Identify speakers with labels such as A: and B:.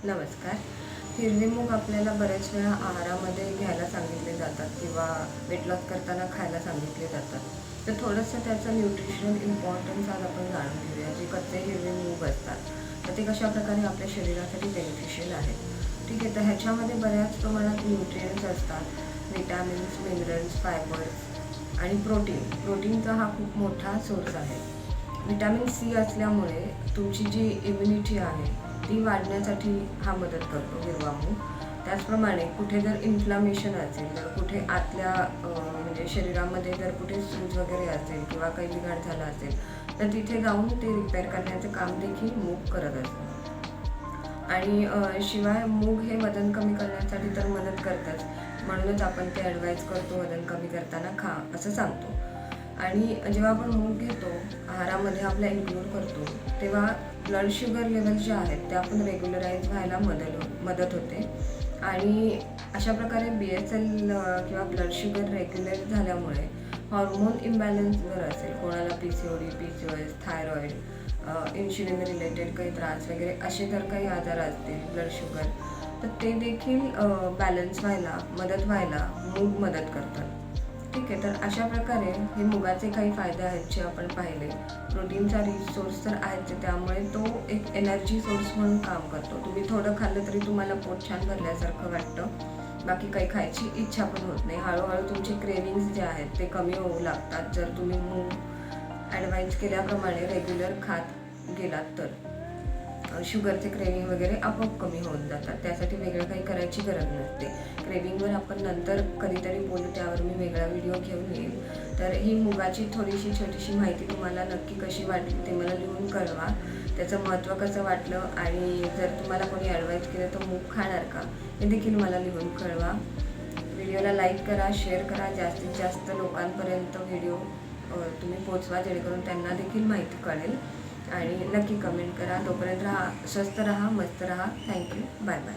A: नमस्कार. हिरवे मूग आपल्याला बऱ्याच वेळा आहारामध्ये घ्यायला सांगितले जातात किंवा वेट लॉस करताना खायला सांगितले जातात. तर थोडंसं त्याचं न्यूट्रिशनल इम्पॉर्टन्स आज आपण जाणून घेऊया. जे कच्चे हिरवे मूग असतात, तर ते कशाप्रकारे आपल्या शरीरासाठी बेनिफिशियल आहेत. ठीक आहे, तर ह्याच्यामध्ये बऱ्याच प्रमाणात न्यूट्रियंट्स असतात. विटॅमिन्स, मिनरल्स, फायबर्स आणि प्रोटीन. प्रोटीनचा हा खूप मोठा सोर्स आहे. विटॅमिन सी असल्यामुळे तुमची जी इम्युनिटी आहे ती वाढण्यासाठी हा मदत करतो हिरवा मूग. त्याचप्रमाणे कुठे जर इन्फ्लामेशन असेल, तर कुठे आतल्या म्हणजे शरीरामध्ये जर कुठे सूज वगैरे असेल किंवा काही बिघाड झाला असेल, तर तिथे जाऊन ते रिपेअर करण्याचं काम देखील मूग करत असतं. आणि शिवाय मूग हे वजन कमी करण्यासाठी तर मदत करतंच. म्हणूनच आपण ते ॲडवाईज करतो वजन कमी करताना खा असं सांगतो. आणि जेव्हा आपण मूग घेतो, आहारामध्ये आपल्या इन्क्लूड करतो, तेव्हा ब्लड शुगर लेवल्स ज्या आहेत त्या आपण रेग्युलराईज व्हायला मदत होते. आणि अशा प्रकारे BSL किंवा ब्लड शुगर रेग्युलेट झाल्यामुळे हॉर्मोन इम्बॅलन्स जर असेल, कोणाला PCOD, PCOS, thyroid, insulin related काही त्रास वगैरे असे जर काही आजार असतील, ब्लड शुगर, तर ते देखील बॅलन्स व्हायला मूग मदत करतात. ठीक आहे, तर अशा प्रकारे हे मुगाचे काही फायदे आहेत जे आपण पाहिले. प्रोटीनचा रिच सोर्स तर आहेच, त्यामुळे तो एक एनर्जी सोर्स म्हणून काम करतो. तुम्ही थोडं खाल्लं तरी तुम्हाला पोट छान भरल्यासारखं वाटतं. बाकी काही खायची इच्छा पण होत नाही. हळूहळू तुमचे क्रेविंग्स जे आहेत ते कमी होऊ लागतात जर तुम्ही मूग ॲडवाईज केल्याप्रमाणे रेग्युलर खात गेलात तर. शुगरचे क्रेविंग वगैरे आपोआप कमी होऊन जातात. त्यासाठी वेगळं काही करायची गरज नसते. क्रेविंगवर आपण नंतर कधीतरी बोलू, त्यावर मी वेगळा व्हिडिओ घेऊन येईल. तर ही मुगाची थोडीशी छोटीशी माहिती तुम्हाला नक्की कशी वाटली ते मला लिहून कळवा. त्याचं महत्त्व कसं वाटलं आणि जर तुम्हाला कोणी ॲडवाईज केलं तर मूग खाणार का, हे देखील मला लिहून कळवा. व्हिडिओला लाईक करा, शेअर करा, जास्तीत जास्त लोकांपर्यंत व्हिडिओ तुम्ही पोचवा, जेणेकरून त्यांना देखील माहिती कळेल. आणि नक्की कमेंट करा. तोपर्यंत स्वस्थ राहा, मस्त राहा. थँक्यू. Bye bye.